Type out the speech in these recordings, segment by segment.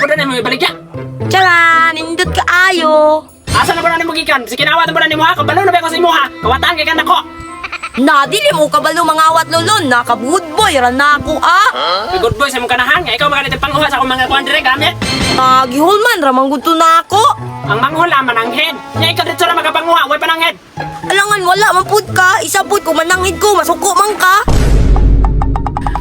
Kuda na mo ibalik ya. Tara, nindot ka ayo. Asa na ba na mo gikan? Sige nawatan ba na nimo ha? Kabalo na ba ko sa imo ha? Kawatan kay kan ako. Na, dili mo kabalo mangawat lulon. Nakabuod boy, ranako Good boy sa mong kanahan nga ikaw magalit panguha sa akong mga kuan dire gamit. Gihulman, ramang gusto na ako. Ang manghol man ang head. Nya ikaw dito ra magapanguha, way pa nang head. Alangan, wala man pud ka. Isa pud kung mananghid ko, masuko man ka.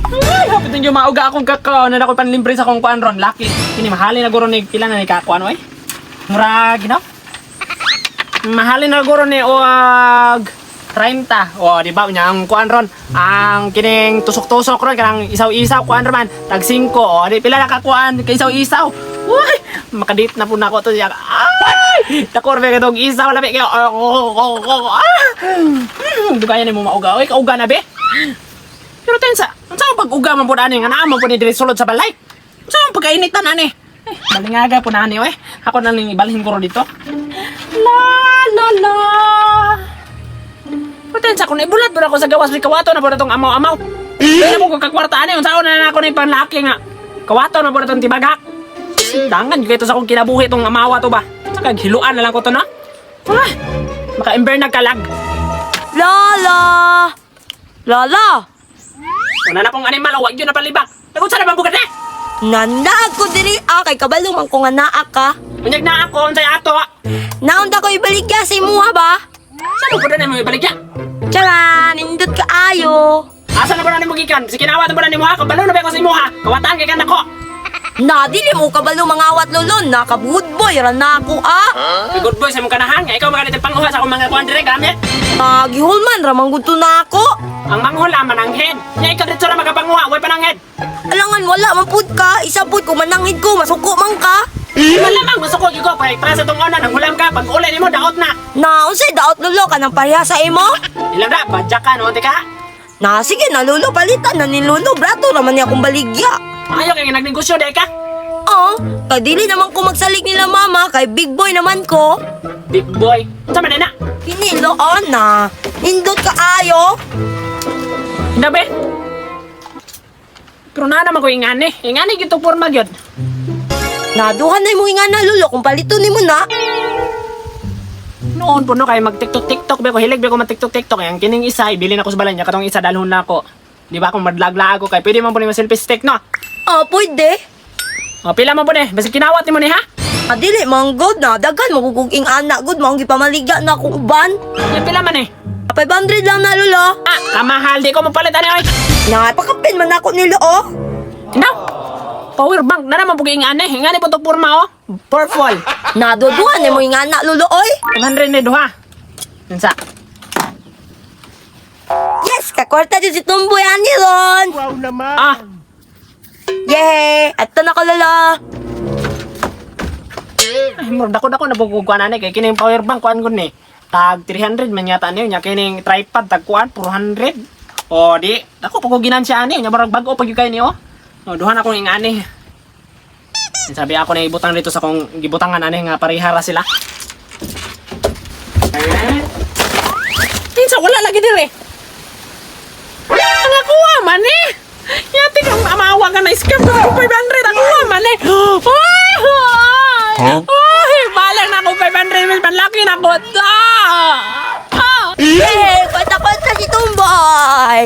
Ay, hapit yung mauga akong kakao na ako panlimpre sa akong kuan ron. Lucky. Kini mahali na guro ni pila na ni kakuan oy. Mura ginaw. Mahali na guro ni og 30. O, di ba nya ang kuan ron? Ang kining tusok-tusok ron kanang isaw-isaw kuan ron man. Tag 5. O, di pila na kakuan kay isaw-isaw. Uy, makadit na po na ako to siya. Ay! Takorbe ka itong isaw labi kayo. Di kaya ni mo mauga. Uy, kauga na be. Pero tensa, saan pag-uga man po na ani? Nga naman po ni dire sulod sa balay. Saan pagkainitan ani? Balingaga po na ani, oy. Ako na lang ibalhin ko ro dito. La la la. Pero tensa, kung naibulat po na ako sa gawas ni kawato na po na itong amaw-amaw. Kaya na po kakwarta ani. Unsa na ako na yung panlaki nga. Kawato na po na itong tibagak. Dangan juga ito sa akong kinabuhi itong amawa to ba. Saka hiluan na lang ko to na. Ah, maka-ember nagkalag. Lala! Lala! Una na pong animal, huwag yun na palibak. Nagun sa naman bugat eh. Nandaag ko diri kay kabalo man ko nga naa ka. Unyag na ako, unsay ato. Naunda ko ibaligya sa imuha ba? Saan mo po na mo ibalik yan? Tara, nindot ka ayo. Asa na ba na mo gikan? Sige nawatan ba na ni mo ha? Kabalo na ba ako sa imo ha? Kawatan kay kan ako. Na, dili mo kabalo mangawat lulon. Nakabuod boy, ranako Good boy sa mong kanahan nga. Ikaw magalit panguha sa akong mga kuhan dire gamit. Gihulman, ramang gusto na ako. Ang manghol man ang head. Nya ikaw dito ra magapanguha, way pa nang head. Alangan, wala man pud ka. Isa pud kung mananghid ko, masuko man ka. Malamang gusto ko gigo kay para sa tong una nang hulam ka pag ulay nimo daot na. Na, unsay daot lulo ka ng pareha sa imo? Ilang ra badyak ka no tika. Na, sige na lulo, palitan na ni lulo. Brato naman niya akong baligya. Ayaw kay nagnegosyo day ka. Kay dili naman ko magsalig nila mama, kay big boy naman ko. Big boy. Sa man na. Hiniloon na. Nindot ka ayo. Dabe. Pero na naman ko ingani. Ingani gito porma gyud. Naduhan na mo nga na lulo kung palito ni mo na. Noon po no kay mag TikTok be ko hilig be ko mag TikTok. Yang kining isa ibili na ko sa balay niya katong isa dalhon na ako. Di ba kung madlagla ako kay pwede man po ni selfie stick no. Pwede. O pila man po ni. Basta kinawat ni mo ni ha. Dili mang good na. Dagan maguguging anak good mo. Ang gipamaliga na akong uban. Yan pila man eh. 500 lang na lulo. Kamahal di ko mapalit ani oy. Napakapin man ako nilo Tinaw. Power bank na naman po ingani. Ingani po to porma oh. Purple. Naduduhan ni mo yung anak lulo oy. 100 ni duha. Unsa? Yes, kakwarta din si Tumboy ani ron. Wow naman! Yay! Ato na ko lulo. Ay, murag dako na buguguan ani kay kining power bank kuan kun ni. Tag 300 man yata niyo nya kining tripod tag kuan 400. O di, dako pa ko ginansya ani nya murag bag-o pag kay niyo. O duha na ko ingani. Sabi ako na ibutang dito sa kong gibutangan ani nga parihara sila. Tinsa wala lagi dire. Ang akuha man eh. Yati kang amawa ka na scam ko 500 akuha man eh. Ay, balang na ako 500 mil panlaki na ko. Yay! Kwenta-kwenta si Tumboy.